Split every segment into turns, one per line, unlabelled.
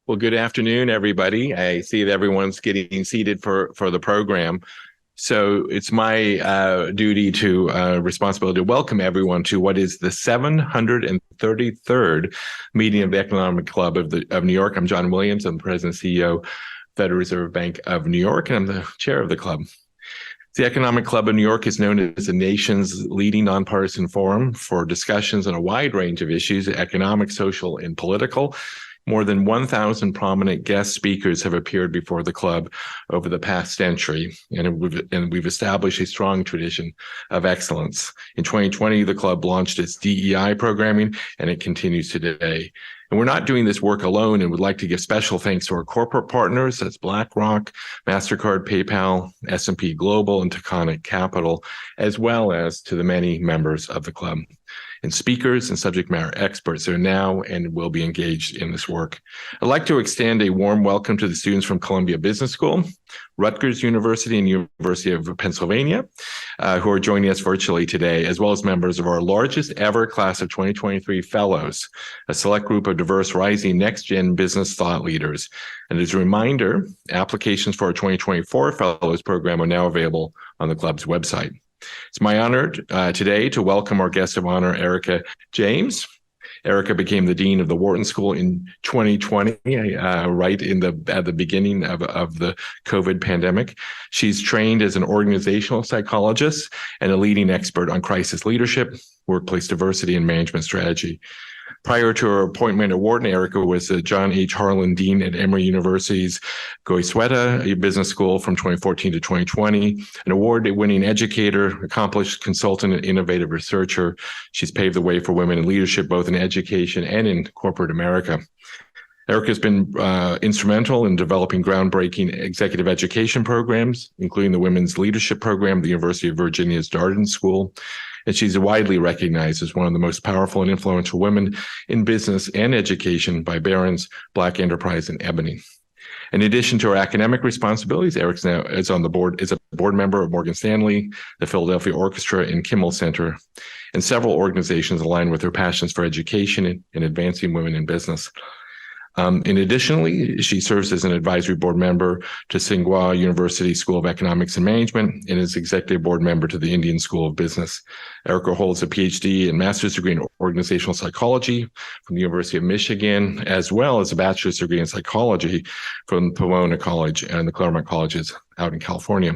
Well, good afternoon, everybody. I see that everyone's getting seated for the program. So it's my responsibility to welcome everyone to what is the 733rd meeting of the Economic Club of New York. I'm John Williams. I'm the President and CEO of Federal Reserve Bank of New York, and I'm the chair of the club. The Economic Club of New York is known as the nation's leading nonpartisan forum for discussions on a wide range of issues, economic, social, and political. More than 1,000 prominent guest speakers have appeared before the club over the past century, and we've established a strong tradition of excellence. In 2020, the club launched its DEI programming, and it continues today. And we're not doing this work alone, and would like to give special thanks to our corporate partners, that's BlackRock, MasterCard, PayPal, S&P Global, and Taconic Capital, as well as to the many members of the club and speakers and subject matter experts that are now and will be engaged in this work. I'd like to extend a warm welcome to the students from Columbia Business School, Rutgers University, and University of Pennsylvania, who are joining us virtually today, as well as members of our largest ever class of 2023 fellows, a select group of diverse rising next-gen business thought leaders. And as a reminder, applications for our 2024 fellows program are now available on the club's website. It's my honor today to welcome our guest of honor, Erika James. Erika became the dean of the Wharton School in 2020, right at the beginning of the COVID pandemic. She's trained as an organizational psychologist and a leading expert on crisis leadership, workplace diversity, and management strategy. Prior to her appointment at Wharton, Erika was the John H. Harlan Dean at Emory University's Goizueta Business School from 2014 to 2020, an award-winning educator, accomplished consultant, and innovative researcher. She's paved the way for women in leadership, both in education and in corporate America. Erika has been instrumental in developing groundbreaking executive education programs, including the Women's Leadership Program at the University of Virginia's Darden School. And she's widely recognized as one of the most powerful and influential women in business and education by Barron's, Black Enterprise, and Ebony. In addition to her academic responsibilities, Erika now is a board member of Morgan Stanley, the Philadelphia Orchestra, and Kimmel Center, and several organizations aligned with her passions for education and advancing women in business. Additionally, she serves as an advisory board member to Tsinghua University School of Economics and Management and is executive board member to the Indian School of Business. Erika holds a PhD and master's degree in organizational psychology from the University of Michigan, as well as a bachelor's degree in psychology from Pomona College and the Claremont Colleges out in California.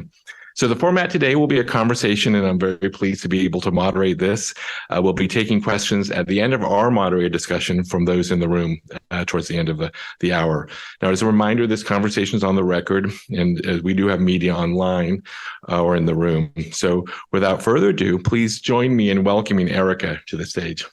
So the format today will be a conversation, and I'm very pleased to be able to moderate this. We'll be taking questions at the end of our moderated discussion from those in the room towards the end of the hour. Now, as a reminder, this conversation is on the record, and we do have media online or in the room. So without further ado, please join me in welcoming Erika to the stage.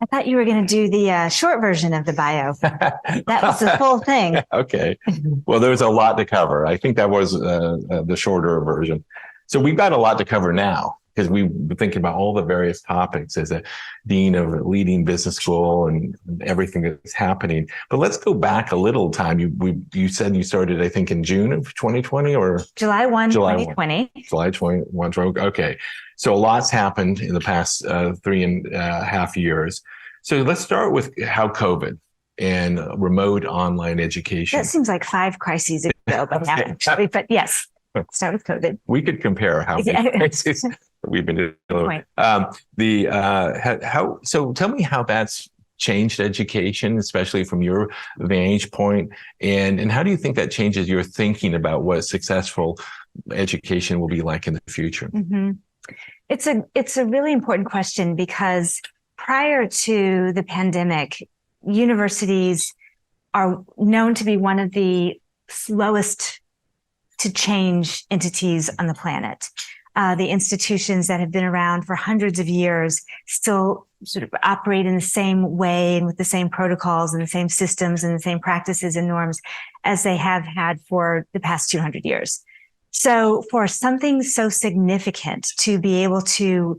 I thought you were going to do the short version of the bio. That was the full thing.
Okay. Well, there's a lot to cover. I think that was the shorter version. So we've got a lot to cover now because we've been thinking about all the various topics as a dean of a leading business school and everything that's happening. But let's go back a little time. You said you started, I think, in June of 2020 or
July 1, 2020.
July 21. Okay. So a lot's happened in the past 3.5 years. So let's start with how COVID and remote online education.
That seems like 5 crises ago, but now actually, but yes, start with COVID.
We could compare how many crises we've been dealing with. So tell me how that's changed education, especially from your vantage point, and how do you think that changes your thinking about what successful education will be like in the future?
Mm-hmm. It's a really important question because prior to the pandemic, universities are known to be one of the slowest to change entities on the planet. The institutions that have been around for hundreds of years still sort of operate in the same way and with the same protocols and the same systems and the same practices and norms as they have had for the past 200 years. So for something so significant to be able to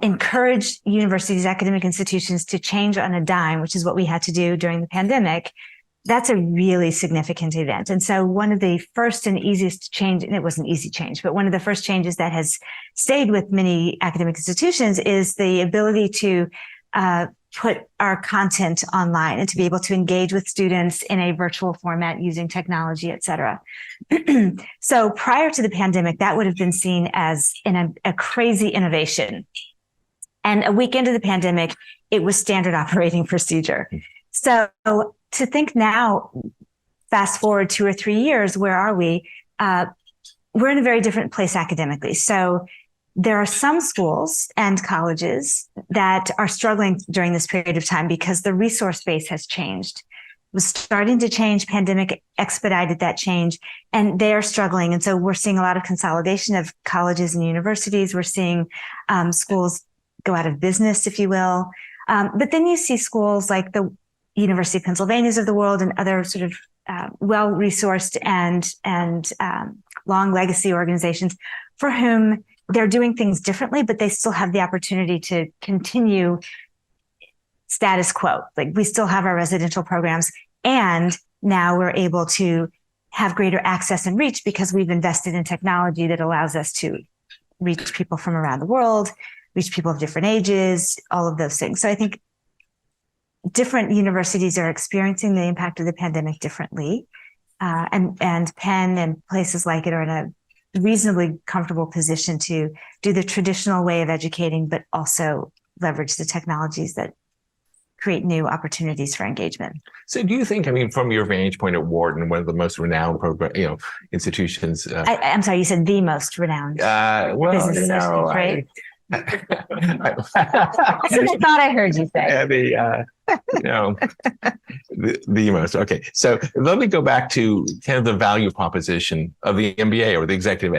encourage universities, academic institutions to change on a dime, which is what we had to do during the pandemic, that's a really significant event. And so one of the first and easiest change, and it wasn't easy change, but one of the first changes that has stayed with many academic institutions is the ability to put our content online and to be able to engage with students in a virtual format using technology, et cetera. So prior to the pandemic, that would have been seen as a crazy innovation. And a week into the pandemic, it was standard operating procedure. So to think now, fast forward 2 or 3 years, where are we? We're in a very different place academically. So there are some schools and colleges that are struggling during this period of time because the resource base has changed. It was starting to change. Pandemic expedited that change, and they're struggling. And so we're seeing a lot of consolidation of colleges and universities. We're seeing schools go out of business, if you will. But then you see schools like the University of Pennsylvania's of the world and other sort of well-resourced and long legacy organizations for whom they're doing things differently, but they still have the opportunity to continue status quo. Like we still have our residential programs, and now we're able to have greater access and reach because we've invested in technology that allows us to reach people from around the world, reach people of different ages, all of those things. So I think different universities are experiencing the impact of the pandemic differently. And Penn and places like it are in a reasonably comfortable position to do the traditional way of educating, but also leverage the technologies that create new opportunities for engagement.
So do you think, I mean, from your vantage point at Wharton, one of the most renowned institutions.
I'm sorry, you said the most renowned business institutions, right? That's what I thought I heard you say.
The most. Okay. So let me go back to kind of the value proposition of the MBA or the executive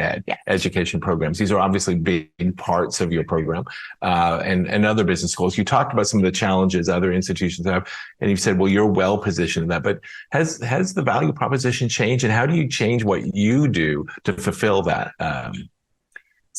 education programs. These are obviously big parts of your program and other business schools. You talked about some of the challenges other institutions have, and you said, well, you're well positioned in that. But has the value proposition changed, and how do you change what you do to fulfill that?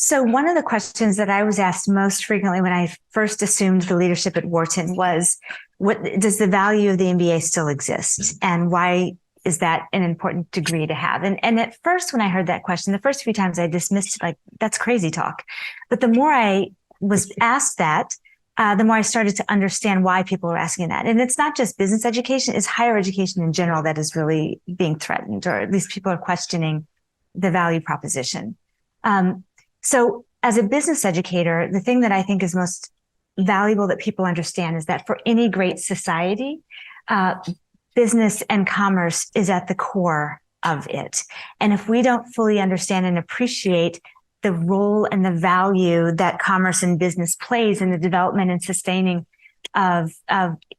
So one of the questions that I was asked most frequently when I first assumed the leadership at Wharton was, what does the value of the MBA still exist? And why is that an important degree to have? And at first, when I heard that question, the first few times I dismissed it, like, that's crazy talk. But the more I was asked that, the more I started to understand why people were asking that. And it's not just business education, it's higher education in general that is really being threatened, or at least people are questioning the value proposition. So as a business educator, the thing that I think is most valuable that people understand is that for any great society, business and commerce is at the core of it. And if we don't fully understand and appreciate the role and the value that commerce and business plays in the development and sustaining of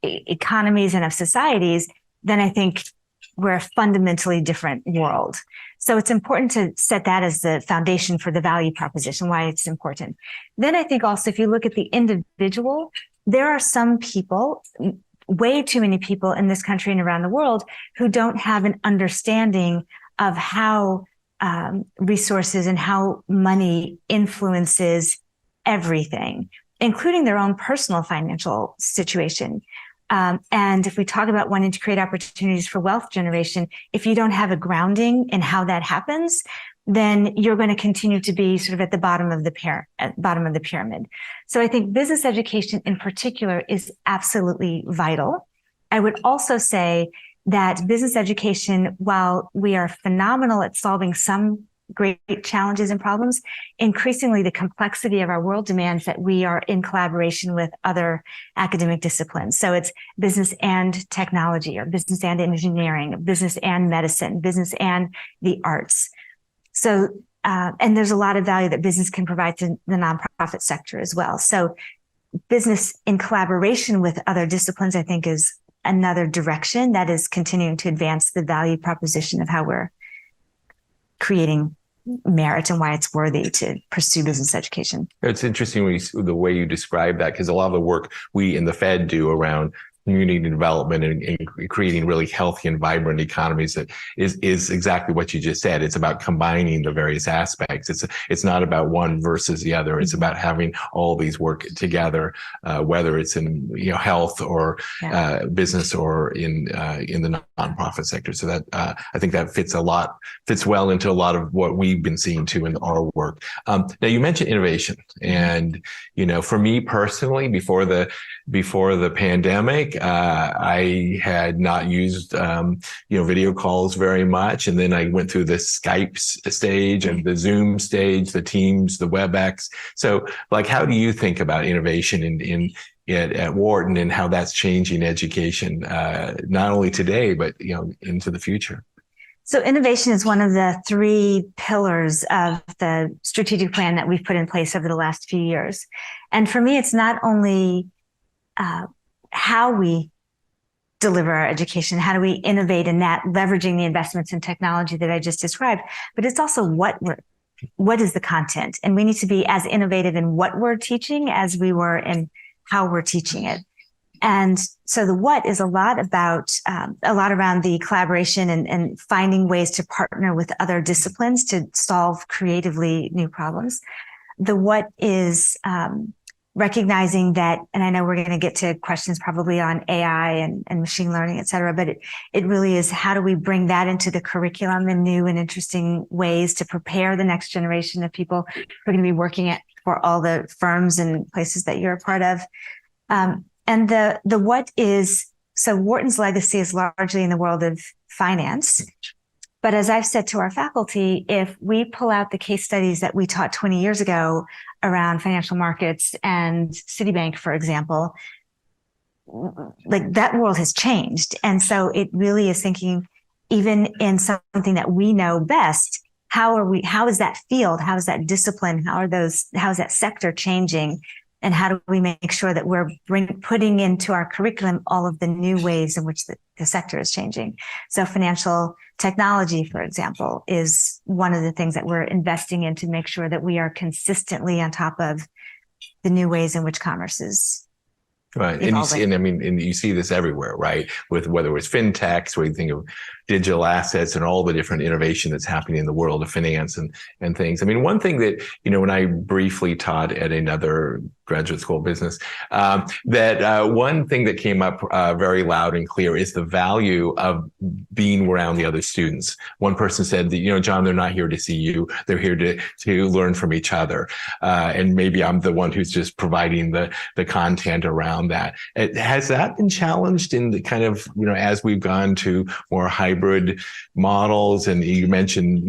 economies and of societies, then I think we're a fundamentally different world. So it's important to set that as the foundation for the value proposition, why it's important. Then I think also if you look at the individual, there are some people, way too many people in this country and around the world who don't have an understanding of how resources and how money influences everything, including their own personal financial situation. And if we talk about wanting to create opportunities for wealth generation, if you don't have a grounding in how that happens, then you're going to continue to be sort of at the bottom of the pyramid. So I think business education in particular is absolutely vital. I would also say that business education, while we are phenomenal at solving some great challenges and problems, increasingly the complexity of our world demands that we are in collaboration with other academic disciplines. So it's business and technology, or business and engineering, business and medicine, business and the arts. So, and there's a lot of value that business can provide to the nonprofit sector as well. So business in collaboration with other disciplines, I think, is another direction that is continuing to advance the value proposition of how we're creating merit and why it's worthy to pursue business education.
It's interesting the way you describe that, because a lot of the work we in the Fed do around community development and creating really healthy and vibrant economies that is exactly what you just said. It's about combining the various aspects. It's not about one versus the other. It's about having all these work together, whether it's in health or business or in the nonprofit sector. So that I think that fits well into a lot of what we've been seeing too in our work. Now you mentioned innovation, and for me personally, before the pandemic, I had not used video calls very much, and then I went through the Skype stage and the Zoom stage, the Teams, the WebEx. So, how do you think about innovation at Wharton and how that's changing education, not only today but into the future?
So innovation is one of the 3 pillars of the strategic plan that we've put in place over the last few years. And for me, it's not only how we deliver our education, how do we innovate in that, leveraging the investments in technology that I just described, but it's also what is the content? And we need to be as innovative in what we're teaching as we were in how we're teaching it. And so the what is a lot around the collaboration and finding ways to partner with other disciplines to solve creatively new problems. The what is recognizing that, and I know we're going to get to questions probably on AI and machine learning, et cetera, but it really is, how do we bring that into the curriculum in new and interesting ways to prepare the next generation of people who are going to be working for all the firms and places that you're a part of. And the what is, so Wharton's legacy is largely in the world of finance. But as I've said to our faculty, if we pull out the case studies that we taught 20 years ago around financial markets and Citibank, for example, that world has changed. And so it really is thinking, even in something that we know best, how is that field? How is that discipline? How is that sector changing? And how do we make sure that we're putting into our curriculum all of the new ways in which the sector is changing? So financial technology, for example, is one of the things that we're investing in to make sure that we are consistently on top of the new ways in which commerce is
right. And you see this everywhere, right? With whether it's fintechs, where you think of digital assets and all the different innovation that's happening in the world of finance and things. I mean, one thing that, when I briefly taught at another graduate school of business, one thing that came up very loud and clear is the value of being around the other students. One person said that, John, they're not here to see you. They're here to learn from each other. And maybe I'm the one who's just providing the content around that. Has that been challenged in the kind of, as we've gone to more hybrid models? And you mentioned,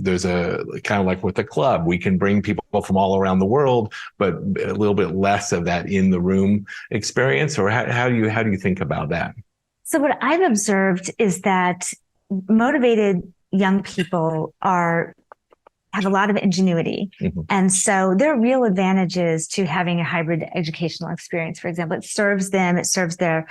there's a kind of like with the club, we can bring people from all around the world, but a little bit less of that in the room experience. Or how do you think about that?
So what I've observed is that motivated young people have a lot of ingenuity. Mm-hmm. And so there are real advantages to having a hybrid educational experience. For example, it serves the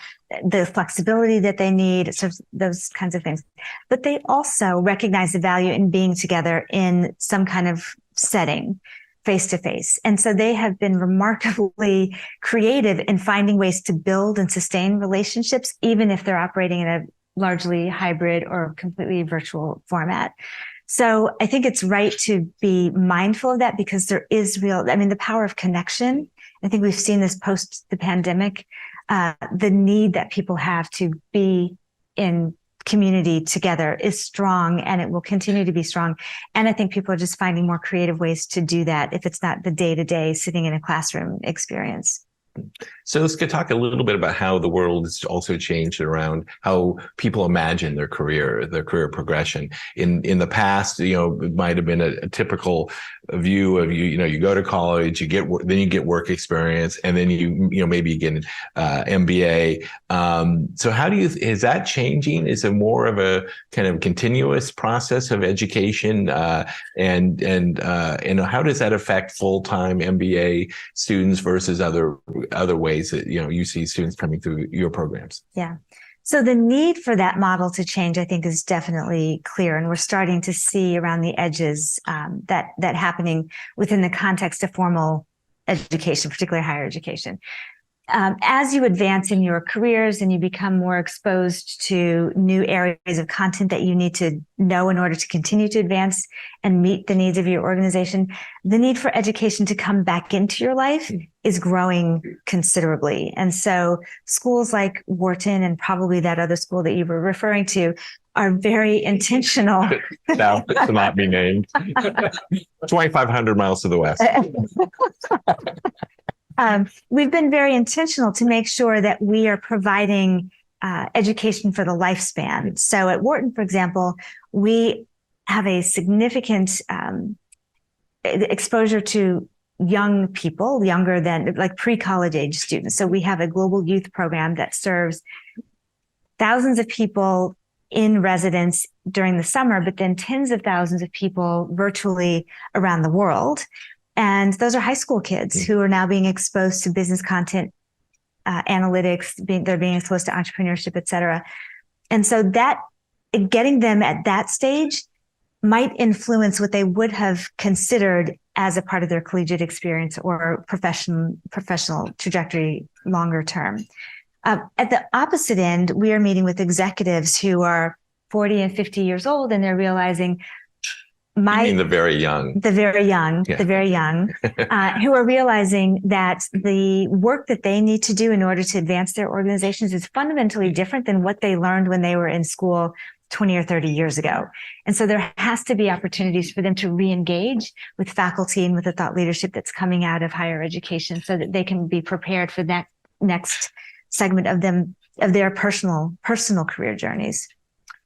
flexibility that they need. It serves those kinds of things. But they also recognize the value in being together in some kind of setting, face to face. And so they have been remarkably creative in finding ways to build and sustain relationships, even if they're operating in a largely hybrid or completely virtual format. So I think it's right to be mindful of that, because there is the power of connection. I think we've seen this post the pandemic, the need that people have to be in community together is strong, and it will continue to be strong. And I think people are just finding more creative ways to do that if it's not the day-to-day sitting in a classroom experience.
So let's talk a little bit about how the world has also changed around how people imagine their career progression. In the past, it might have been a typical view of you go to college, then you get work experience, and then maybe you get an MBA. So is that changing? Is it more of a kind of continuous process of education? And how does that affect full-time MBA students versus other ways that you see students coming through your programs?
Yeah. So the need for that model to change, I think, is definitely clear, and we're starting to see around the edges that happening within the context of formal education, particularly higher education. as you advance in your careers and you become more exposed to new areas of content that you need to know in order to continue to advance and meet the needs of your organization, the need for education to come back into your life is growing considerably. And so schools like Wharton and probably that other school that you were referring to are very intentional.
Now, to not be named. 2,500 miles to the west.
We've been very intentional to make sure that we are providing education for the lifespan. So at Wharton, for example, we have a significant exposure to young people, younger than like pre-college age students. So we have a global youth program that serves thousands of people in residence during the summer, but then tens of thousands of people virtually around the world. And those are high school kids who are now being exposed to business content, analytics, they're being exposed to entrepreneurship, et cetera. And so that getting them at that stage might influence what they would have considered as a part of their collegiate experience or professional trajectory longer term. At the opposite end, we are meeting with executives who are 40 and 50 years old, and they're realizing
You mean the very young,
who are realizing that the work that they need to do in order to advance their organizations is fundamentally different than what they learned when they were in school 20 or 30 years ago. And so there has to be opportunities for them to re-engage with faculty and with the thought leadership that's coming out of higher education so that they can be prepared for that next segment of their personal career journeys.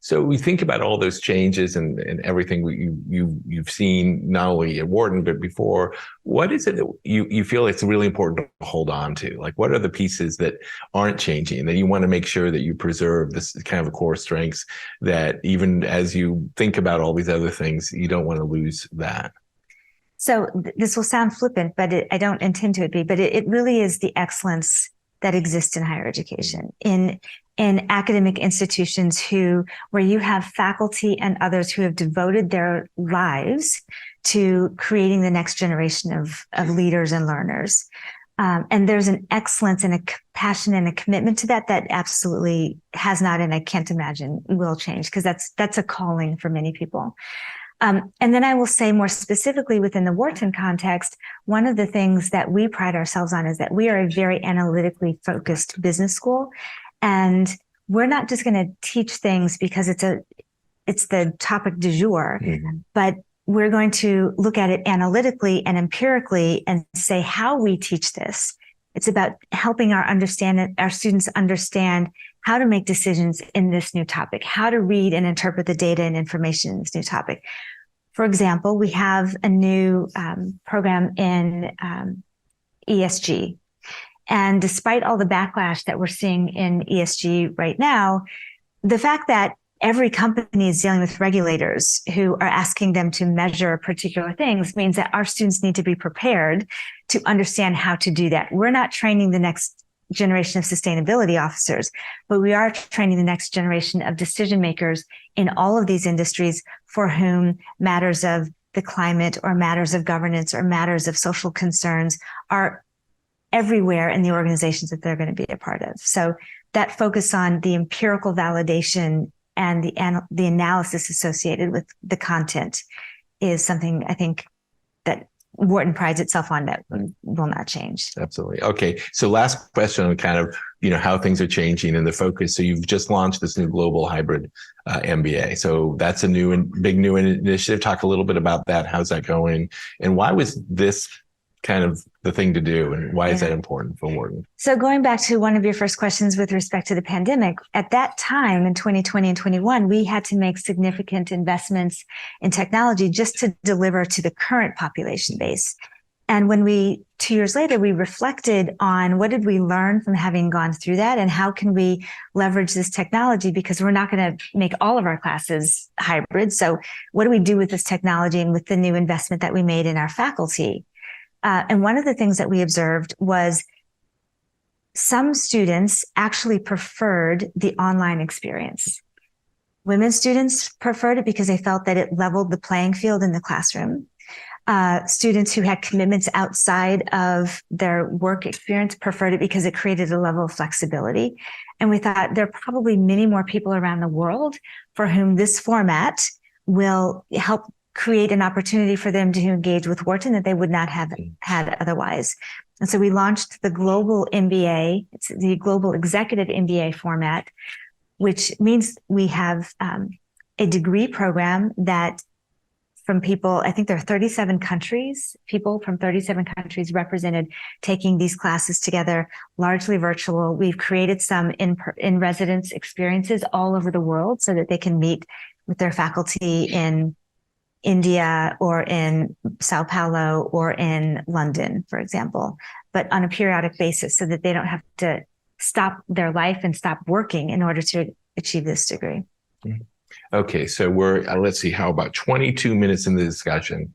So we think about all those changes and everything you've seen not only at Wharton but before. What is it that you feel it's really important to hold on to? Like, what are the pieces that aren't changing that you want to make sure that you preserve this kind of core strengths that even as you think about all these other things, you don't want to lose that?
So this will sound flippant, but I don't intend to be. But it really is the excellence that exists in higher education, in academic institutions where you have faculty and others who have devoted their lives to creating the next generation of leaders and learners. And there's an excellence and a passion and a commitment to that absolutely has not, and I can't imagine will change, because that's a calling for many people. And then I will say more specifically within the Wharton context, one of the things that we pride ourselves on is that we are a very analytically focused business school. And we're not just going to teach things because it's the topic du jour, but we're going to look at it analytically and empirically and say how we teach this. It's about helping our students understand how to make decisions in this new topic, how to read and interpret the data and information in this new topic. For example, we have a new program in ESG. And despite all the backlash that we're seeing in ESG right now, the fact that every company is dealing with regulators who are asking them to measure particular things means that our students need to be prepared to understand how to do that. We're not training the next generation of sustainability officers, but we are training the next generation of decision makers in all of these industries for whom matters of the climate or matters of governance or matters of social concerns are everywhere in the organizations that they're going to be a part of. So that focus on the empirical validation and the analysis associated with the content is something I think that Wharton prides itself on that will not change.
Absolutely. Okay. So last question on kind of, how things are changing and the focus. So you've just launched this new global hybrid MBA. So that's a big new initiative. Talk a little bit about that. How's that going? And why was this kind of the thing to do, and why is that important for Wharton?
So going back to one of your first questions with respect to the pandemic, at that time in 2020 and 21, we had to make significant investments in technology just to deliver to the current population base. And when 2 years later, we reflected on what did we learn from having gone through that, and how can we leverage this technology, because we're not going to make all of our classes hybrid. So what do we do with this technology and with the new investment that we made in our faculty? And one of the things that we observed was some students actually preferred the online experience. Women students preferred it because they felt that it leveled the playing field in the classroom. Students who had commitments outside of their work experience preferred it because it created a level of flexibility. And we thought there are probably many more people around the world for whom this format will help create an opportunity for them to engage with Wharton that they would not have had otherwise. And so we launched the global MBA. It's the global executive MBA format, which means we have a degree program that from people, I think there are 37 countries, people from 37 countries represented taking these classes together, largely virtual. We've created some in residence experiences all over the world so that they can meet with their faculty in India or in Sao Paulo or in London, for example, but on a periodic basis so that they don't have to stop their life and stop working in order to achieve this degree.
Okay, so we're, let's see, how about 22 minutes in the discussion,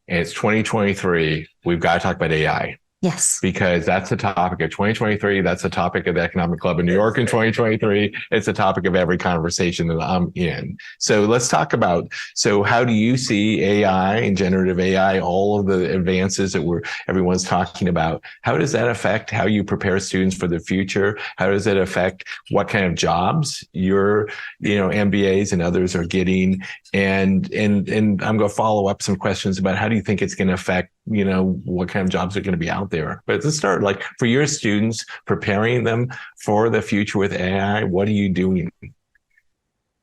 and it's 2023. We've got to talk about AI.
Yes.
Because that's the topic of 2023. That's the topic of the Economic Club in New York in 2023. It's the topic of every conversation that I'm in. So let's talk about, so how do you see AI and generative AI, all of the advances that everyone's talking about? How does that affect how you prepare students for the future? How does it affect what kind of jobs your, MBAs and others are getting? And I'm going to follow up some questions about how do you think it's going to affect, what kind of jobs are going to be out there. But to start, like for your students, preparing them for the future with AI, what are you doing?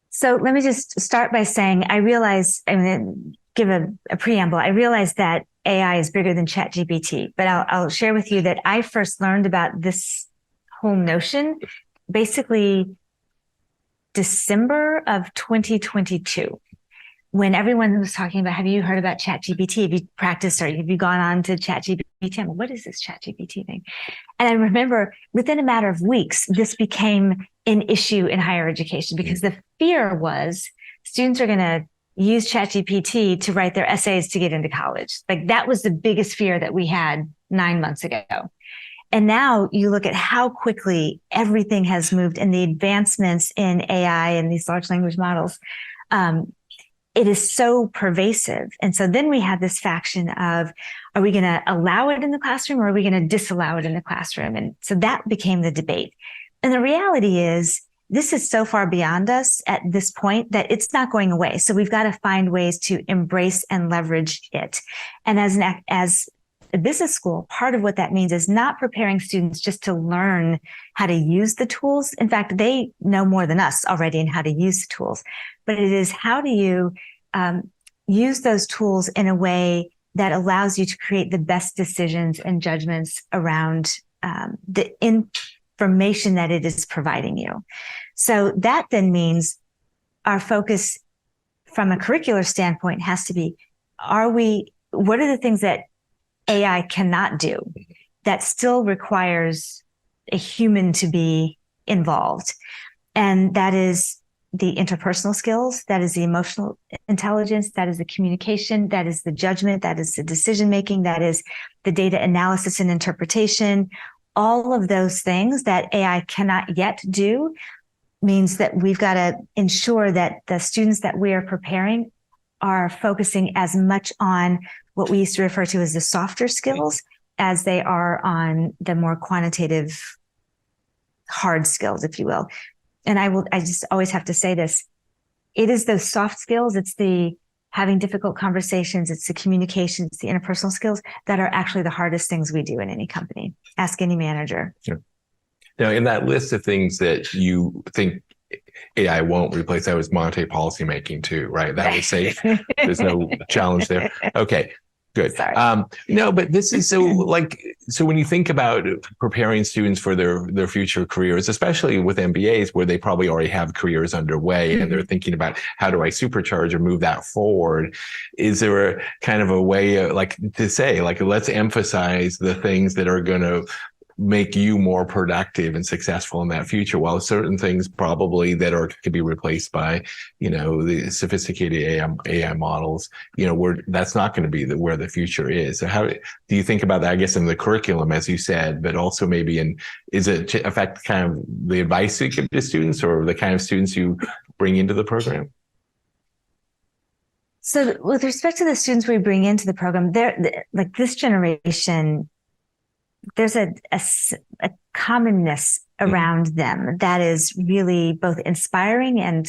So let me just start by saying, I'm going to give a preamble. I realize that AI is bigger than ChatGPT, but I'll share with you that I first learned about this whole notion basically December of 2022. When everyone was talking about, have you heard about ChatGPT? Have you practiced or have you gone on to ChatGPT? I'm like, what is this ChatGPT thing? And I remember within a matter of weeks, this became an issue in higher education because the fear was students are going to use ChatGPT to write their essays to get into college. Like that was the biggest fear that we had 9 months ago. And now you look at how quickly everything has moved and the advancements in AI and these large language models. It is so pervasive. And so then we have this faction of, are we going to allow it in the classroom or are we going to disallow it in the classroom? And so that became the debate. And the reality is this is so far beyond us at this point that it's not going away. So we've got to find ways to embrace and leverage it. And as a business school, part of what that means is not preparing students just to learn how to use the tools. In fact, they know more than us already in how to use the tools, but it is how do you use those tools in a way that allows you to create the best decisions and judgments around the information that it is providing you. So that then means our focus from a curricular standpoint has to be, what are the things that AI cannot do that still requires a human to be involved? And that is the interpersonal skills, that is the emotional intelligence, that is the communication, that is the judgment, that is the decision-making, that is the data analysis and interpretation. All of those things that AI cannot yet do means that we've got to ensure that the students that we are preparing are focusing as much on what we used to refer to as the softer skills as they are on the more quantitative hard skills, if you will. And I just always have to say this. It is those soft skills. It's the having difficult conversations. It's the communication. It's the interpersonal skills that are actually the hardest things we do in any company. Ask any manager.
Sure. Now, in that list of things that you think AI won't replace, that was monetary policymaking too, right? That was safe. There's no challenge there. Okay. Good. No, but this is so when you think about preparing students for their future careers, especially with MBAs where they probably already have careers underway and they're thinking about how do I supercharge or move that forward? Is there a kind of a way to say, let's emphasize the things that are going to make you more productive and successful in that future, while certain things probably that could be replaced by, the sophisticated AI models, that's not going to be where the future is. So how do you think about that, I guess, in the curriculum, as you said, but also maybe is it to affect kind of the advice you give to students or the kind of students you bring into the program?
So with respect to the students we bring into the program, they're like this generation, there's a commonness around them that is really both inspiring and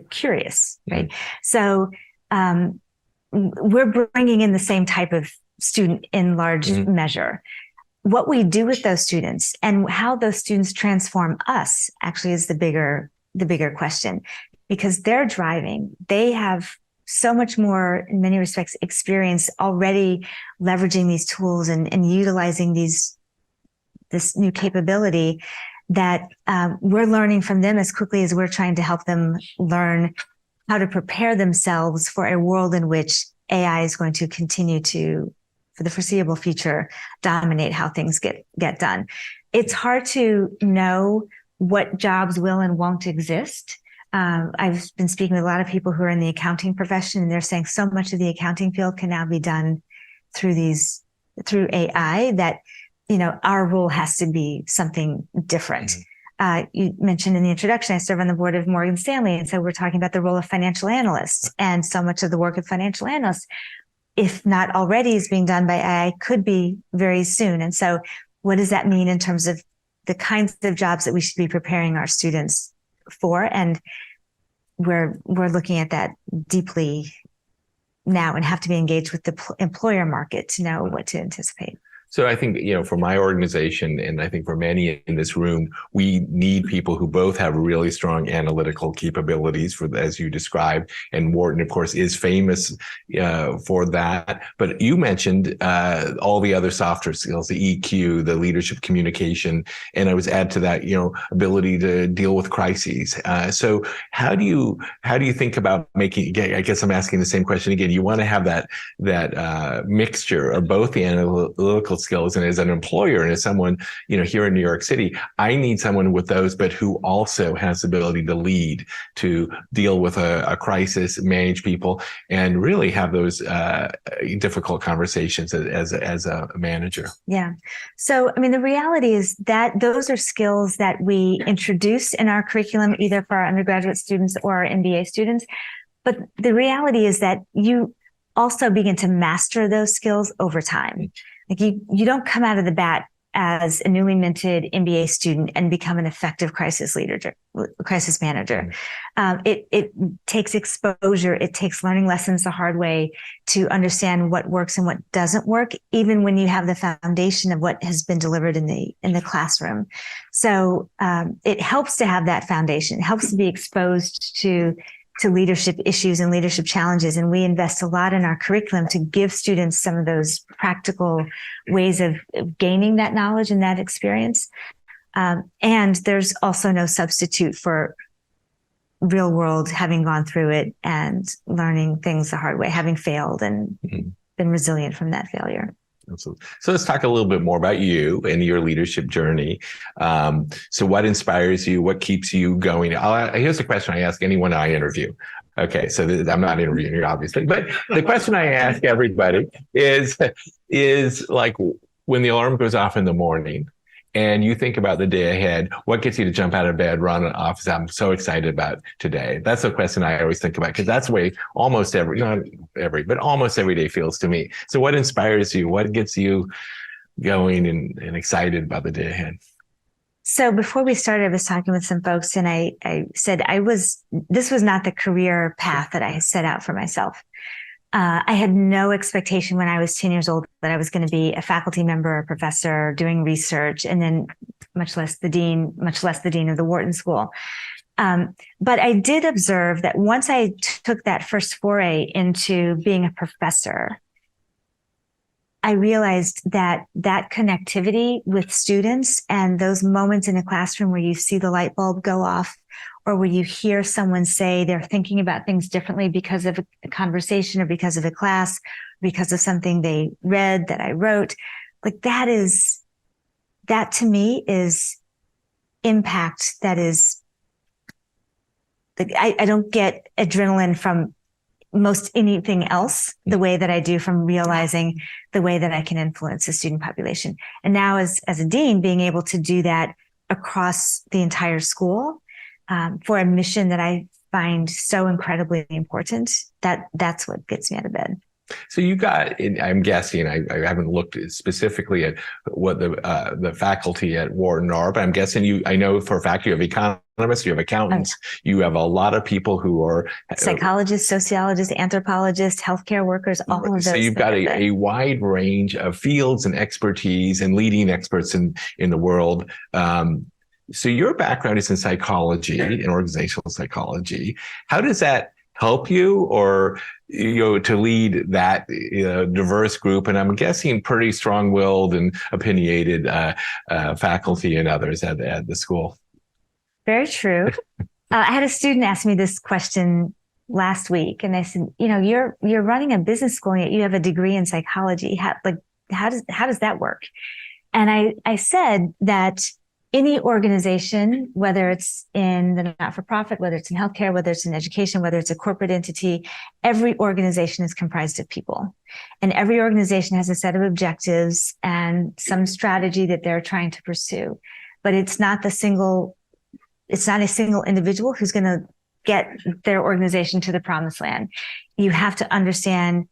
curious, right? So we're bringing in the same type of student in large measure. What we do with those students and how those students transform us actually is the bigger question, because they're driving. They have so much more, in many respects, experience already leveraging these tools and utilizing this new capability that we're learning from them as quickly as we're trying to help them learn how to prepare themselves for a world in which AI is going to continue to, for the foreseeable future, dominate how things get done. It's hard to know what jobs will and won't exist. I've been speaking with a lot of people who are in the accounting profession, and they're saying so much of the accounting field can now be done through AI that, our role has to be something different. You mentioned in the introduction, I serve on the board of Morgan Stanley. And so we're talking about the role of financial analysts, and so much of the work of financial analysts, if not already, is being done by AI, could be very soon. And so what does that mean in terms of the kinds of jobs that we should be preparing our students for? And we're looking at that deeply now and have to be engaged with the employer market to know what to anticipate.
So I think, for my organization, and I think for many in this room, we need people who both have really strong analytical capabilities, as you described. And Wharton, of course, is famous for that. But you mentioned all the other softer skills, the EQ, the leadership communication, and I was add to that, ability to deal with crises. So how do you think about making? I guess I'm asking the same question again. You want to have that mixture of both the analytical skills, and as an employer and as someone here in New York City, I need someone with those, but who also has the ability to lead, to deal with a crisis, manage people, and really have those difficult conversations as a manager.
Yeah. So the reality is that those are skills that we introduce in our curriculum, either for our undergraduate students or our MBA students. But the reality is that you also begin to master those skills over time. Like you don't come out of the bat as a newly minted MBA student and become an effective crisis manager. It takes exposure. It takes learning lessons the hard way to understand what works and what doesn't work, even when you have the foundation of what has been delivered in the classroom. So it helps to have that foundation. It helps to be exposed to leadership issues and leadership challenges. And we invest a lot in our curriculum to give students some of those practical ways of gaining that knowledge and that experience. And there's also no substitute for real world, having gone through it and learning things the hard way, having failed and been resilient from that failure.
Absolutely. So let's talk a little bit more about you and your leadership journey. So what inspires you? What keeps you going? Here's a question I ask anyone I interview. Okay, so I'm not interviewing you, obviously, but the question I ask everybody is like, when the alarm goes off in the morning and you think about the day ahead, what gets you to jump out of bed, run an office? I'm so excited about today. That's the question I always think about, because that's the way almost almost every day feels to me. So what inspires you? What gets you going and excited about the day ahead?
So before we started, I was talking with some folks, and I said this was not the career path that I set out for myself. I had no expectation when I was 10 years old that I was going to be a faculty member, a professor, doing research, and then much less the dean of the Wharton School. But I did observe that once I took that first foray into being a professor, I realized that connectivity with students and those moments in a classroom where you see the light bulb go off, or where you hear someone say they're thinking about things differently because of a conversation or because of a class, because of something they read that I wrote, like that to me is impact. That is, like, I don't get adrenaline from most anything else the way that I do from realizing the way that I can influence the student population. And now as a dean, being able to do that across the entire school, for a mission that I find so incredibly important that that's what gets me out of bed.
So you got, I'm guessing, I haven't looked specifically at what the faculty at Wharton are, but I'm guessing I know for a fact you have economists, you have accountants, you have a lot of people who are
psychologists, sociologists, anthropologists, healthcare workers, all of those.
So you've got a wide range of fields and expertise and leading experts in the world. So your background is in psychology and organizational psychology. How does that help you, or to lead that diverse group? And I'm guessing pretty strong-willed and opinionated faculty and others at the school.
Very true. I had a student ask me this question last week, and I said, you're running a business school, and yet you have a degree in psychology. How does that work? And I said that any organization, whether it's in the not-for-profit, whether it's in healthcare, whether it's in education, whether it's a corporate entity, every organization is comprised of people. And every organization has a set of objectives and some strategy that they're trying to pursue. But it's not a single individual who's going to get their organization to the promised land. You have to understand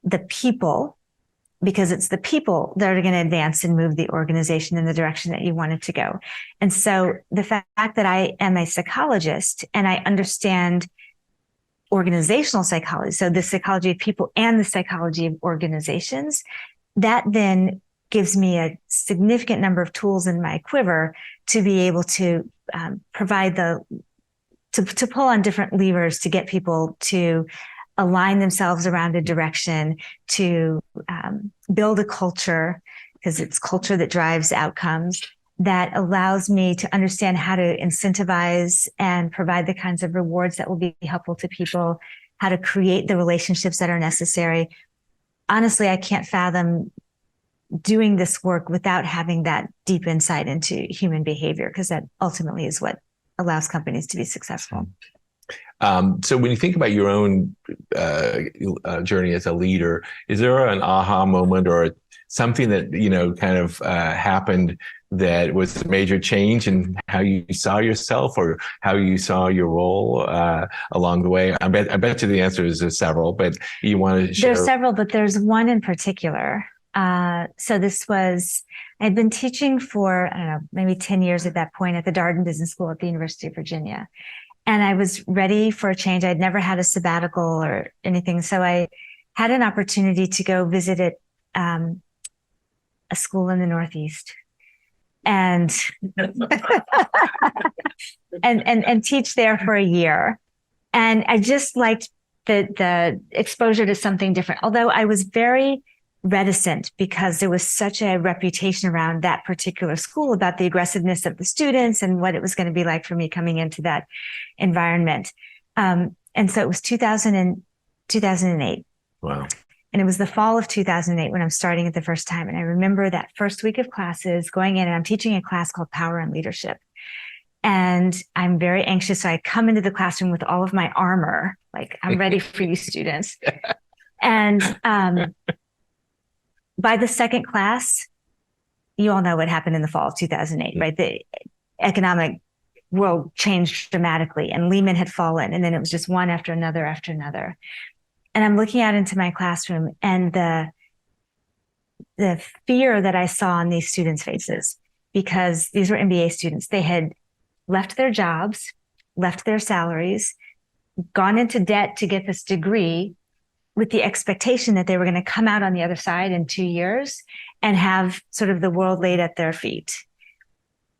the people, because it's the people that are going to advance and move the organization in the direction that you want it to go. And so the fact that I am a psychologist and I understand organizational psychology, so the psychology of people and the psychology of organizations, that then gives me a significant number of tools in my quiver to be able to provide to pull on different levers to get people to align themselves around a direction, to build a culture, because it's culture that drives outcomes, that allows me to understand how to incentivize and provide the kinds of rewards that will be helpful to people, how to create the relationships that are necessary. Honestly, I can't fathom doing this work without having that deep insight into human behavior, because that ultimately is what allows companies to be successful.
So when you think about your own journey as a leader, is there an aha moment or something that, kind of happened that was a major change in how you saw yourself or how you saw your role along the way? I bet you the answer is there's several, but you want to share?
There's several, but there's one in particular. So I'd been teaching for, I don't know, maybe 10 years at that point at the Darden Business School at the University of Virginia. And I was ready for a change. I'd never had a sabbatical or anything. So I had an opportunity to go visit a school in the Northeast and and teach there for a year. And I just liked the exposure to something different. Although I was very reticent because there was such a reputation around that particular school about the aggressiveness of the students and what it was going to be like for me coming into that environment. And so it was 2008.
Wow.
And it was the fall of 2008 when I'm starting it the first time. And I remember that first week of classes going in, and I'm teaching a class called Power and Leadership. And I'm very anxious. So I come into the classroom with all of my armor, like I'm ready for you students. And by the second class, you all know what happened in the fall of 2008, right? The economic world changed dramatically and Lehman had fallen. And then it was just one after another after another. And I'm looking out into my classroom, and the fear that I saw on these students' faces, because these were MBA students, they had left their jobs, left their salaries, gone into debt to get this degree with the expectation that they were going to come out on the other side in 2 years and have sort of the world laid at their feet.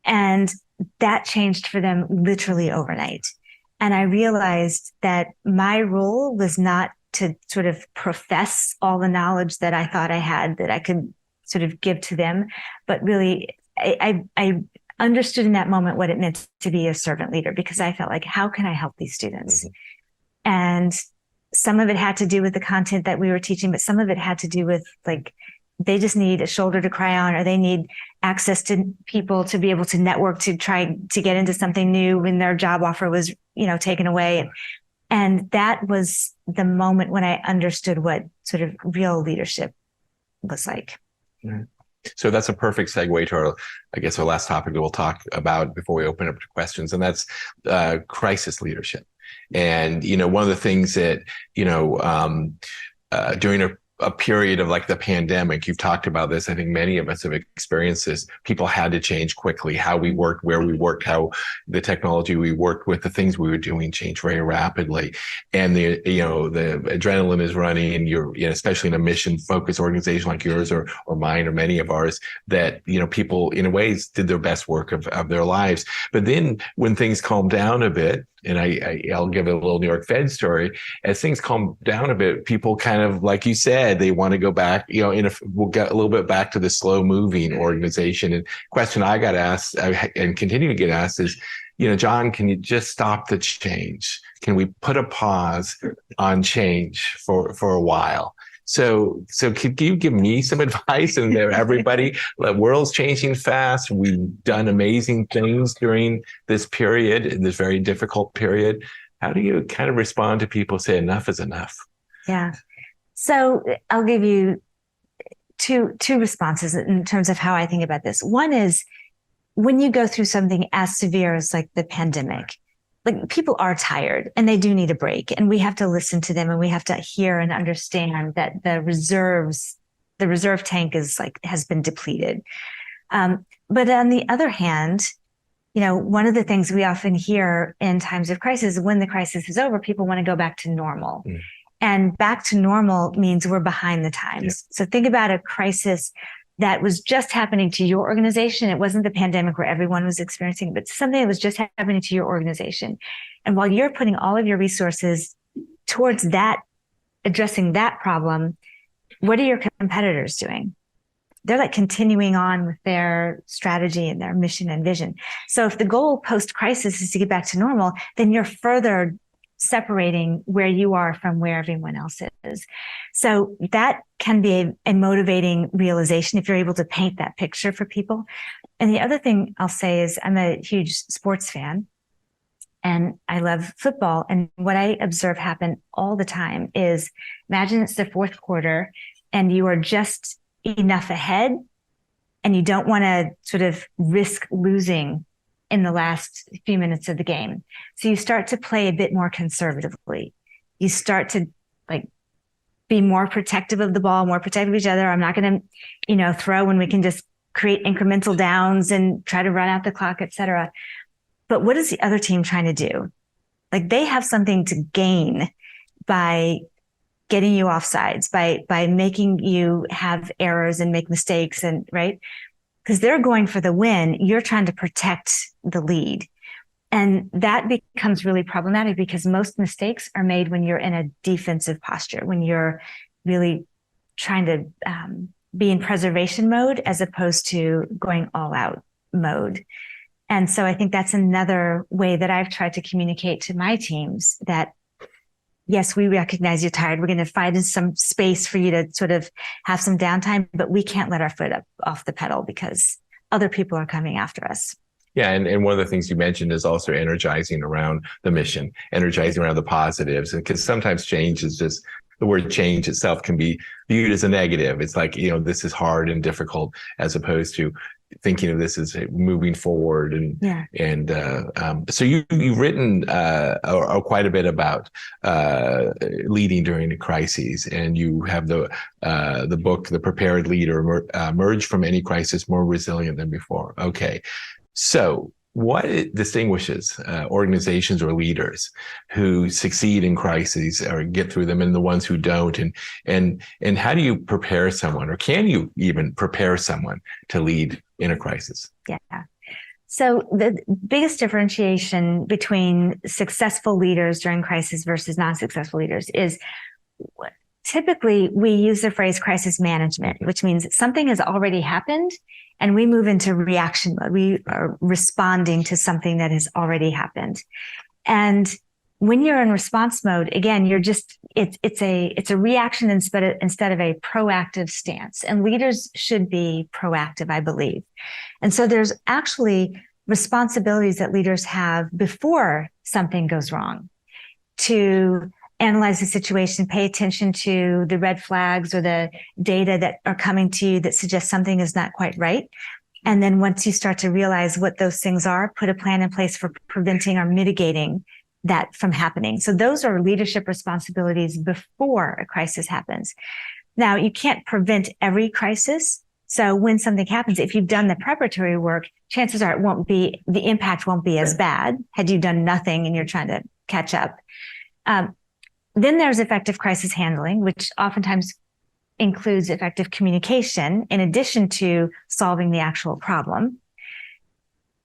And that changed for them literally overnight. And I realized that my role was not to sort of profess all the knowledge that I thought I had that I could sort of give to them, but really I understood in that moment what it meant to be a servant leader, because I felt like, how can I help these students? Mm-hmm. And some of it had to do with the content that we were teaching, but some of it had to do with, like, they just need a shoulder to cry on, or they need access to people to be able to network, to try to get into something new when their job offer was, taken away. And that was the moment when I understood what sort of real leadership was like.
Mm-hmm. So that's a perfect segue to our last topic that we'll talk about before we open up to questions, and that's crisis leadership. And, one of the things that, during a period of like the pandemic, you've talked about this. I think many of us have experienced this. People had to change quickly how we worked, where we worked, how the technology we worked with, the things we were doing changed very rapidly. And the adrenaline is running, and you're, especially in a mission focused organization like yours or mine or many of ours, that, people in a ways did their best work of their lives. But then when things calmed down a bit, and I'll give a little New York Fed story. As things calm down a bit, people kind of, like you said, they want to go back, we'll get a little bit back to the slow moving organization. And question I got asked and continue to get asked is, John, can you just stop the change? Can we put a pause on change for a while? So could you give me some advice? And everybody, the world's changing fast. We've done amazing things during this period, in this very difficult period. How do you kind of respond to people who say enough is enough?
Yeah. So I'll give you two responses in terms of how I think about this. One is, when you go through something as severe as like the pandemic, like, people are tired and they do need a break, and we have to listen to them, and we have to hear and understand that the reserve tank has been depleted. But on the other hand, one of the things we often hear in times of crisis, when the crisis is over, people want to go back to normal. And back to normal means we're behind the times. So think about a crisis that was just happening to your organization. It wasn't the pandemic where everyone was experiencing, but something that was just happening to your organization. And while you're putting all of your resources towards that, addressing that problem, what are your competitors doing? They're like continuing on with their strategy and their mission and vision. So if the goal post-crisis is to get back to normal, then you're further separating where you are from where everyone else is. So that can be a motivating realization if you're able to paint that picture for people. And the other thing I'll say is, I'm a huge sports fan and I love football. And what I observe happen all the time is, imagine it's the fourth quarter and you are just enough ahead and you don't want to sort of risk losing in the last few minutes of the game. So you start to play a bit more conservatively. You start to be more protective of the ball, more protective of each other. I'm not going to, throw when we can just create incremental downs and try to run out the clock, et cetera. But what is the other team trying to do? They have something to gain by getting you offsides, by making you have errors and make mistakes, and right? Because they're going for the win. You're trying to protect the lead. And that becomes really problematic because most mistakes are made when you're in a defensive posture, when you're really trying to be in preservation mode as opposed to going all out mode. And so I think that's another way that I've tried to communicate to my teams that, yes, we recognize you're tired. We're going to find some space for you to sort of have some downtime, but we can't let our foot up off the pedal because other people are coming after us.
Yeah. And one of the things you mentioned is also energizing around the mission, energizing around the positives. And because sometimes change is just, the word change itself can be viewed as a negative. It's like, this is hard and difficult, as opposed to thinking of this as moving forward. So you've written quite a bit about leading during a crisis, and you have the book, The Prepared Leader, Emerge from Any Crisis More Resilient Than Before. Okay. So what distinguishes organizations or leaders who succeed in crises or get through them, and the ones who don't? And how do you prepare someone, or can you even prepare someone to lead in a crisis?
Yeah. So the biggest differentiation between successful leaders during crisis versus non-successful leaders is, typically we use the phrase crisis management, which means something has already happened and we move into reaction mode. We are responding to something that has already happened. And when you're in response mode, again, it's a reaction instead of a proactive stance. And leaders should be proactive, I believe. And so there's actually responsibilities that leaders have before something goes wrong, to analyze the situation, pay attention to the red flags or the data that are coming to you that suggest something is not quite right. And then once you start to realize what those things are, put a plan in place for preventing or mitigating that from happening. So those are leadership responsibilities before a crisis happens. Now, you can't prevent every crisis. So when something happens, if you've done the preparatory work, chances are the impact won't be as bad had you done nothing and you're trying to catch up. Then there's effective crisis handling, which oftentimes includes effective communication in addition to solving the actual problem.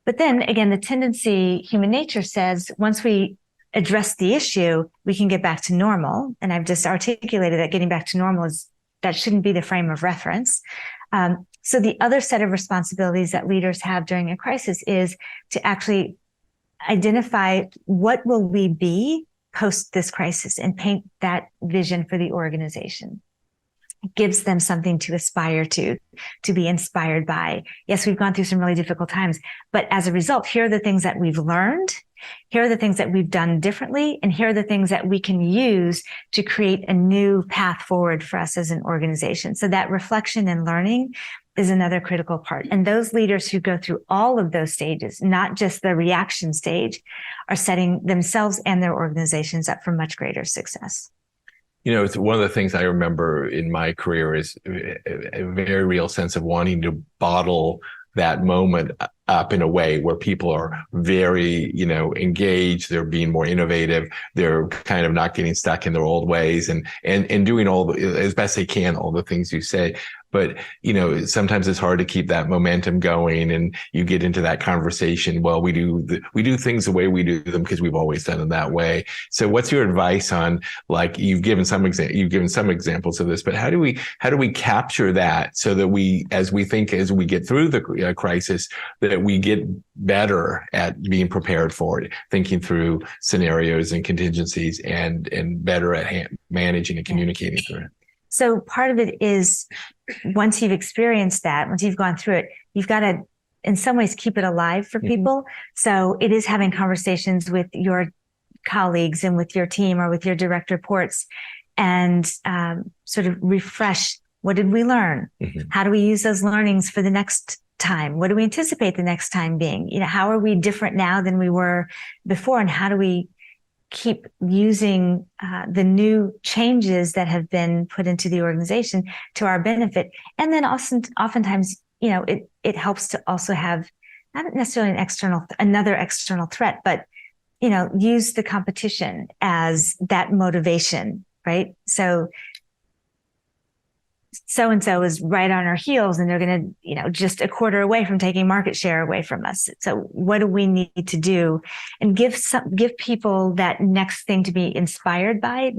But then again, the tendency, human nature says, once we address the issue, we can get back to normal. And I've just articulated that getting back to normal that shouldn't be the frame of reference. So the other set of responsibilities that leaders have during a crisis is to actually identify what will we be post this crisis and paint that vision for the organization. It gives them something to aspire to be inspired by. Yes, we've gone through some really difficult times, but as a result, here are the things that we've learned. Here are the things that we've done differently. And here are the things that we can use to create a new path forward for us as an organization. So that reflection and learning is another critical part. And those leaders who go through all of those stages, not just the reaction stage, are setting themselves and their organizations up for much greater success.
It's one of the things I remember in my career is a very real sense of wanting to bottle that moment up in a way where people are very, engaged. They're being more innovative. They're kind of not getting stuck in their old ways and doing as best they can, all the things you say. But, sometimes it's hard to keep that momentum going, and you get into that conversation. Well, we do things the way we do them because we've always done them that way. So what's your advice on, like, you've given some examples of this, but how do we capture that so that as we get through the crisis, that we get better at being prepared for it, thinking through scenarios and contingencies, and better at managing and communicating through it?
So part of it is, once you've experienced that, once you've gone through it, you've got to, in some ways, keep it alive for people. So it is having conversations with your colleagues and with your team or with your direct reports, and sort of refresh, what did we learn? How do we use those learnings for the next time? What do we anticipate the next time being? How are we different now than we were before? And how do we keep using the new changes that have been put into the organization to our benefit? And then also, oftentimes, it helps to also have not necessarily another external threat, but, use the competition as that motivation, right? So-and-so is right on our heels, and they're going to, just a quarter away from taking market share away from us. So what do we need to do? And give people that next thing to be inspired by. It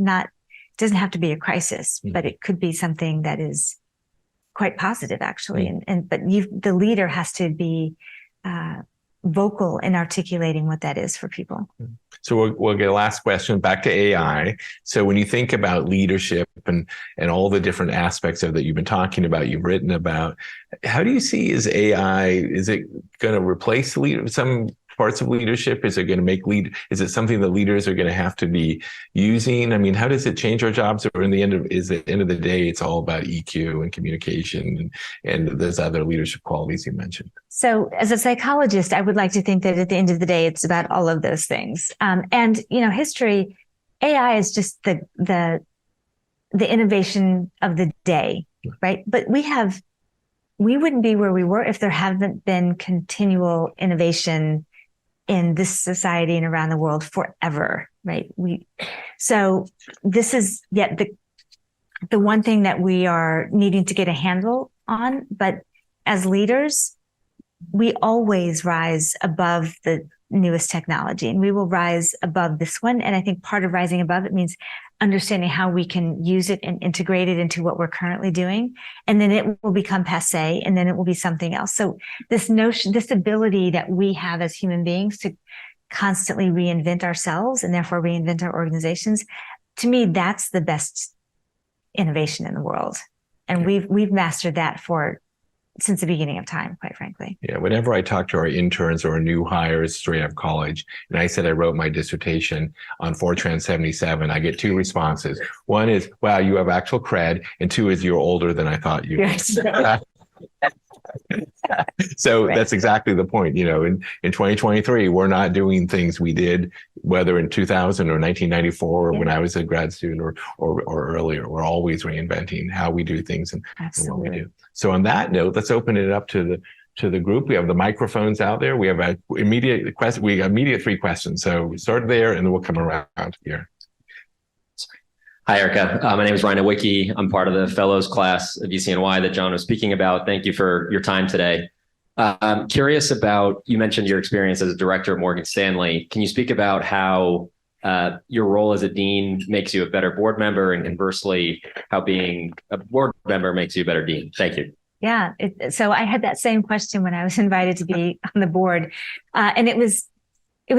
doesn't have to be a crisis, but it could be something that is quite positive, actually. But the leader has to be vocal in articulating what that is for people.
So we'll get a last question back to AI. So when you think about leadership and all the different aspects of that you've been talking about, you've written about, how do you see is it going to replace some parts of leadership? Is it going to is it something that leaders are going to have to be using? I mean, how does it change our jobs? Or at the end of the day, it's all about EQ and communication and those other leadership qualities you mentioned.
So as a psychologist, I would like to think that at the end of the day, it's about all of those things. And history, AI is just the innovation of the day, right? But we wouldn't be where we were if there haven't been continual innovation in this society and around the world forever, right? So this is yet the one thing that we are needing to get a handle on. But as leaders, we always rise above the newest technology, and we will rise above this one. And I think part of rising above it means understanding how we can use it and integrate it into what we're currently doing. And then it will become passé, and then it will be something else. So this ability that we have as human beings to constantly reinvent ourselves and therefore reinvent our organizations, to me, that's the best innovation in the world. And we've mastered that since the beginning of time, quite frankly.
Yeah. Whenever I talk to our interns or new hires straight out of college, and I said I wrote my dissertation on Fortran 77, I get two responses. One is, wow, you have actual cred. And two is, you're older than I thought you were.
Yes.
So
Right.
that's exactly the point. In 2023, we're not doing things we did, whether in 2000 or 1994 or when I was a grad student or earlier. We're always reinventing how we do things and what we do. So on that note, let's open it up to the group. We have the microphones out there. We have an immediate question. We have immediate 3 questions. So we start there and then we'll come around here.
Hi, Erika. My name is Ryan Wicki. I'm part of the fellows class of ECNY that John was speaking about. Thank you for your time today. I'm curious about, you mentioned your experience as a director of Morgan Stanley. Can you speak about how your role as a dean makes you a better board member, and conversely, how being a board member makes you a better dean? Thank you.
Yeah. So I had that same question when I was invited to be on the board. And it was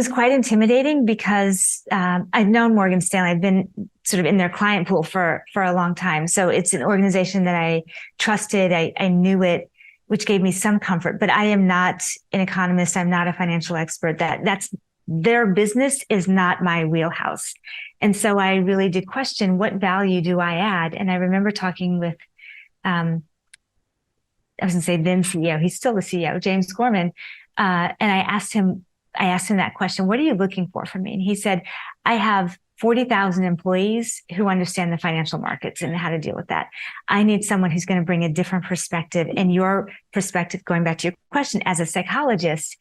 quite intimidating because I've known Morgan Stanley. I've been sort of in their client pool for a long time. So it's an organization that I trusted. I knew it, which gave me some comfort. But I am not an economist. I'm not a financial expert. That's their business is not my wheelhouse. And so I really did question, what value do I add? And I remember talking with, I was going to say then CEO, he's still the CEO, James Gorman. And I asked him that question, what are you looking for from me? And he said, I have 40,000 employees who understand the financial markets and how to deal with that. I need someone who's going to bring a different perspective. And your perspective, going back to your question, as a psychologist,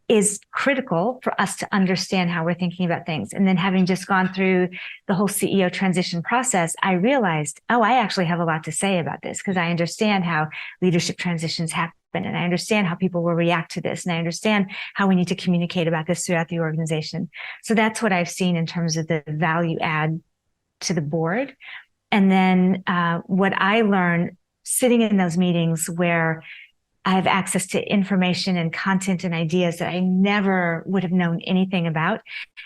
is critical for us to understand how we're thinking about things. And then having just gone through the whole CEO transition process, I realized, I actually have a lot to say about this because I understand how leadership transitions happen. And I understand how people will react to this. And I understand how we need to communicate about this throughout the organization. So that's what I've seen in terms of the value add to the board. And then what I learned sitting in those meetings where I have access to information and content and ideas that I never would have known anything about,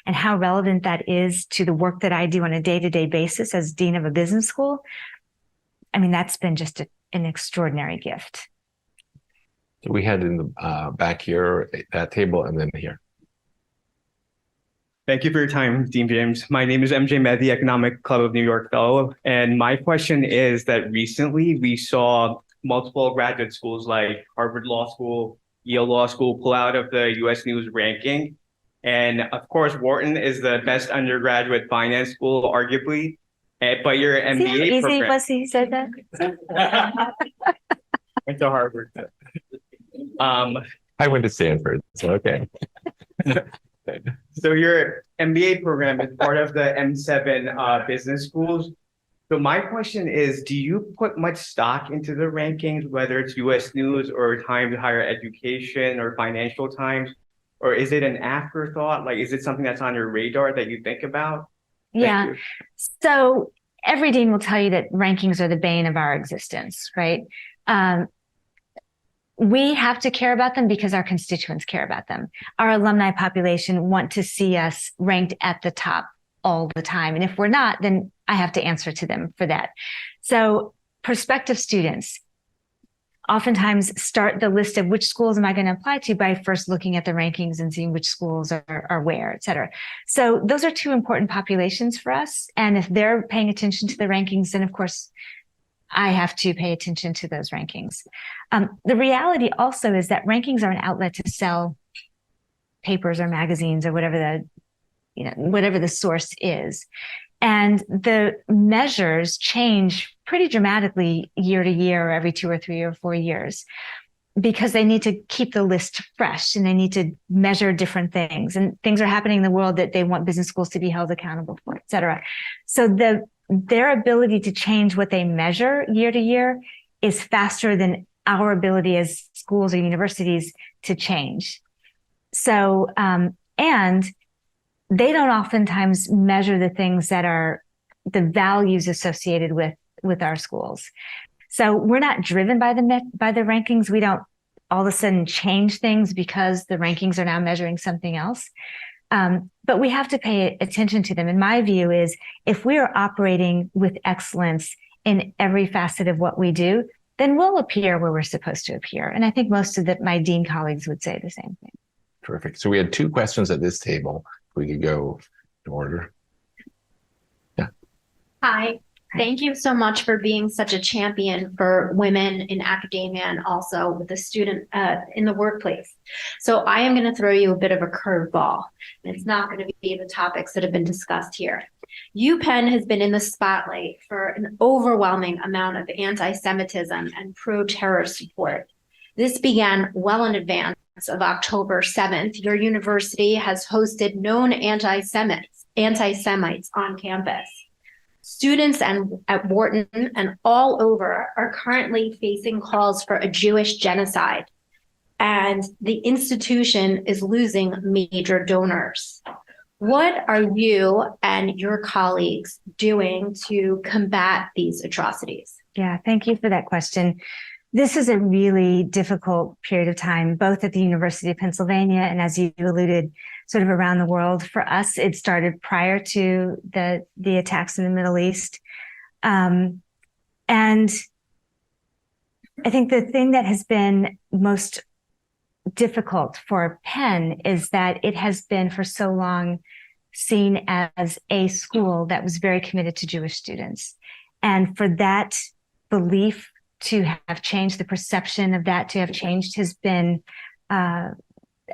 and how relevant that is to the work that I do on a day-to-day basis as dean of a business school. I mean, that's been just an extraordinary gift.
So we had in the back here, that table, and then here.
Thank you for your time, Dean James. My name is MJ Med, the Economic Club of New York Fellow. And my question is that recently we saw multiple graduate schools like Harvard Law School, Yale Law School pull out of the US News ranking. And of course, Wharton is the best undergraduate finance school, arguably. But your MBA
easy
program.
was he said that?
Went to Harvard.
I went to Stanford, so okay.
So your MBA program is part of the M7 business schools. So my question is, do you put much stock into the rankings, whether it's US News or Times Higher Education or Financial Times, or is it an afterthought? Like, is it something that's on your radar that you think about?
Yeah. So every dean will tell you that rankings are the bane of our existence, right? We have to care about them because our constituents care about them. Our alumni population want to see us ranked at the top all the time. And if we're not, then I have to answer to them for that. So prospective students oftentimes start the list of which schools am I going to apply to by first looking at the rankings and seeing which schools are where, et cetera. So those are two important populations for us. And if they're paying attention to the rankings, then of course, I have to pay attention to those rankings. The reality also is that rankings are an outlet to sell papers or magazines or whatever the source is. And the measures change pretty dramatically year to year, or every 2 or 3 or 4 years, because they need to keep the list fresh and they need to measure different things. And things are happening in the world that they want business schools to be held accountable for, et cetera. So their ability to change what they measure year to year is faster than our ability as schools or universities to change. So, and they don't oftentimes measure the things that are the values associated with our schools. So we're not driven by the rankings. We don't all of a sudden change things because the rankings are now measuring something else. But we have to pay attention to them. And my view is if we are operating with excellence in every facet of what we do, then we'll appear where we're supposed to appear. And I think most of my dean colleagues would say the same thing.
Terrific. So we had 2 questions at this table. We could go in order. Yeah.
Hi, Thank you so much for being such a champion for women in academia and also with the student in the workplace. So I am going to throw you a bit of a curveball. It's not going to be the topics that have been discussed here. UPenn has been in the spotlight for an overwhelming amount of anti-Semitism and pro-terror support. This began well in advance of October 7th. Your university has hosted known anti-Semites on campus. Students at Wharton and all over are currently facing calls for a Jewish genocide, and the institution is losing major donors. What are you and your colleagues doing to combat these atrocities?
Yeah, thank you for that question. This is a really difficult period of time, both at the University of Pennsylvania and, as you alluded, sort of around the world. For us, it started prior to the attacks in the Middle East. And I think the thing that has been most difficult for Penn is that it has been for so long seen as a school that was very committed to Jewish students. And for that belief to have changed, the perception of that to have changed has been, I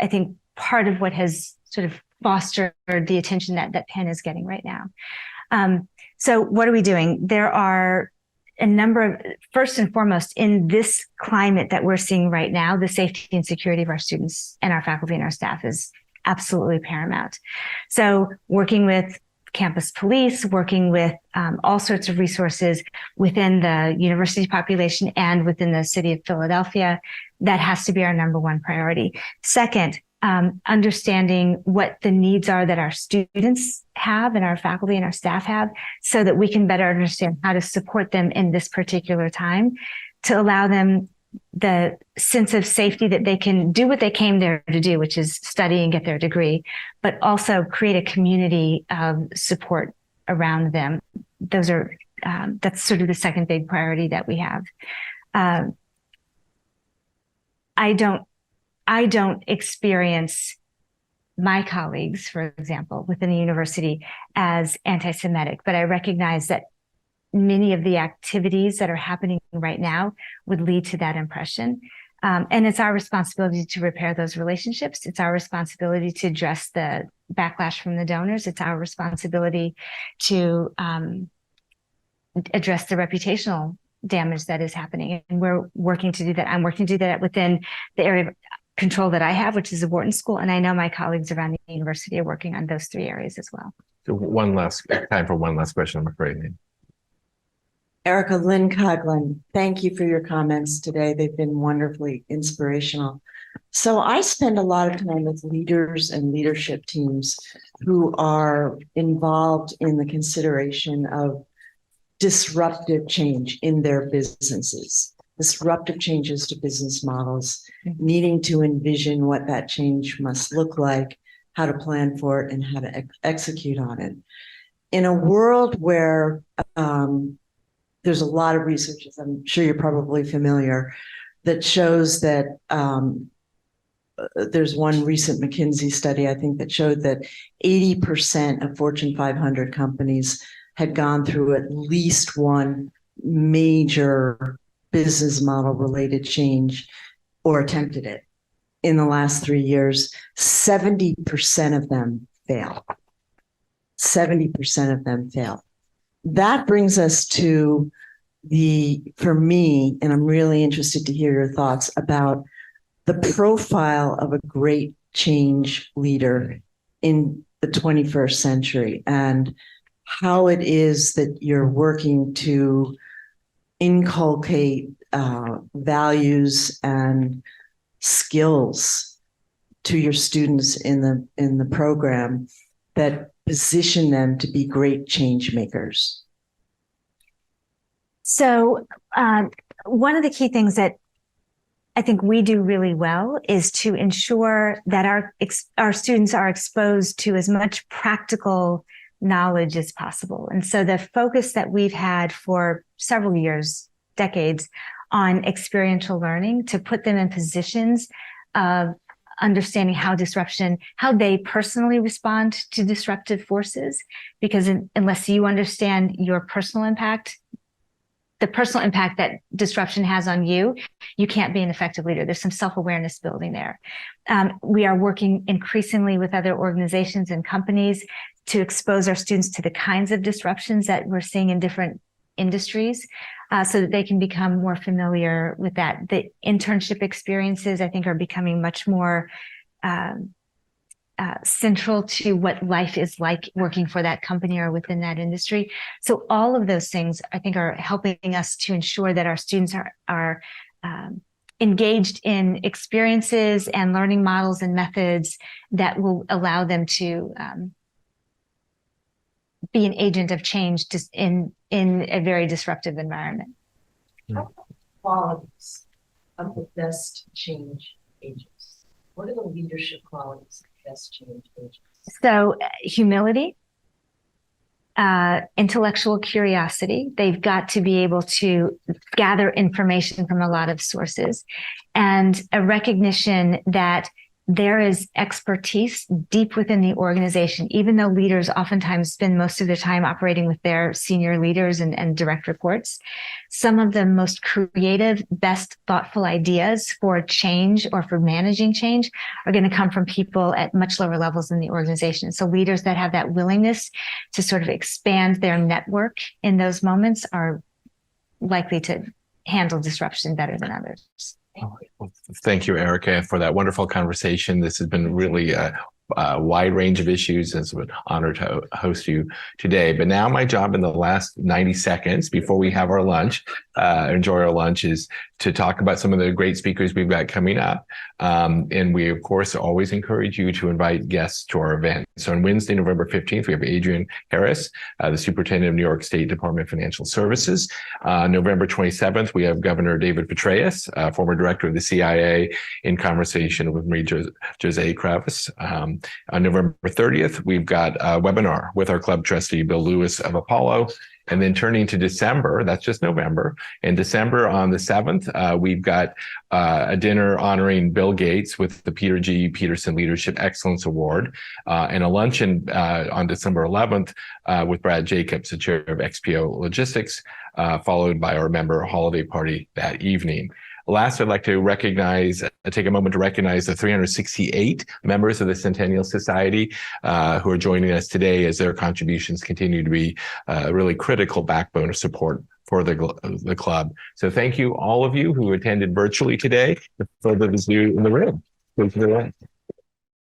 think, part of what has sort of fostered the attention that Penn is getting right now. So what are we doing? There are a number of, first and foremost, in this climate that we're seeing right now, the safety and security of our students and our faculty and our staff is absolutely paramount. So working with campus police, working with all sorts of resources within the university population and within the city of Philadelphia, that has to be our number one priority. Second, understanding what the needs are that our students have and our faculty and our staff have, so that we can better understand how to support them in this particular time, to allow them the sense of safety that they can do what they came there to do, which is study and get their degree, but also create a community of support around them. Those are, that's sort of the second big priority that we have. I don't experience my colleagues, for example, within the university as anti-Semitic, but I recognize that many of the activities that are happening right now would lead to that impression. And it's our responsibility to repair those relationships. It's our responsibility to address the backlash from the donors. It's our responsibility to address the reputational damage that is happening. And we're working to do that. I'm working to do that within the area of control that I have, which is the Wharton School. And I know my colleagues around the university are working on those three areas as well.
So time for one last question, I'm afraid.
Erika, Lynn Coughlin, thank you for your comments today. They've been wonderfully inspirational. So I spend a lot of time with leaders and leadership teams who are involved in the consideration of disruptive change in their businesses, disruptive changes to business models, needing to envision what that change must look like, how to plan for it, and how to execute on it. In a world where there's a lot of research, as I'm sure you're probably familiar, that shows that there's one recent McKinsey study, I think, that showed that 80% of Fortune 500 companies had gone through at least one major business model related change or attempted it in the last 3 years. 70% of them fail. 70% of them fail. That brings us to for me, and I'm really interested to hear your thoughts about the profile of a great change leader in the 21st century and how it is that you're working to inculcate values and skills to your students in the program that position them to be great change makers.
So one of the key things that I think we do really well is to ensure that our students are exposed to as much practical knowledge as possible. And so the focus that we've had for several years, decades, on experiential learning to put them in positions of understanding how they personally respond to disruptive forces, because unless you understand your personal impact, the personal impact that disruption has on you, you can't be an effective leader. There's some self-awareness building there. We are working increasingly with other organizations and companies to expose our students to the kinds of disruptions that we're seeing in different industries, so that they can become more familiar with that. The internship experiences, I think, are becoming much more central to what life is like working for that company or within that industry. So all of those things, I think, are helping us to ensure that our students are engaged in experiences and learning models and methods that will allow them to be an agent of change just in a very disruptive environment.
Qualities of the best change agents. What are the leadership qualities of best change agents?
So humility, intellectual curiosity. They've got to be able to gather information from a lot of sources, and a recognition that there is expertise deep within the organization, even though leaders oftentimes spend most of their time operating with their senior leaders and direct reports. Some of the most creative, best thoughtful ideas for change or for managing change are going to come from people at much lower levels in the organization. So leaders that have that willingness to sort of expand their network in those moments are likely to handle disruption better than others.
Thank you, Erika, for that wonderful conversation. This has been really a wide range of issues, and it's an honor to host you today. But now my job in the last 90 seconds before we have our lunch, enjoy our lunch, is to talk about some of the great speakers we've got coming up. And we, of course, always encourage you to invite guests to our event. So on Wednesday, November 15th, we have Adrian Harris, the Superintendent of New York State Department of Financial Services. November 27th, we have Governor David Petraeus, former director of the CIA, in conversation with Marie-José Kravis. On November 30th, we've got a webinar with our club trustee, Bill Lewis of Apollo. And then turning to December, that's just November. In December on the 7th, we've got a dinner honoring Bill Gates with the Peter G. Peterson Leadership Excellence Award, and a luncheon on December 11th with Brad Jacobs, the chair of XPO Logistics, followed by our member holiday party that evening. Last, I'd like to take a moment to recognize the 368 members of the Centennial Society who are joining us today, as their contributions continue to be a really critical backbone of support for the club. So thank you, all of you who attended virtually today, for those of you in the room. Thank you very much.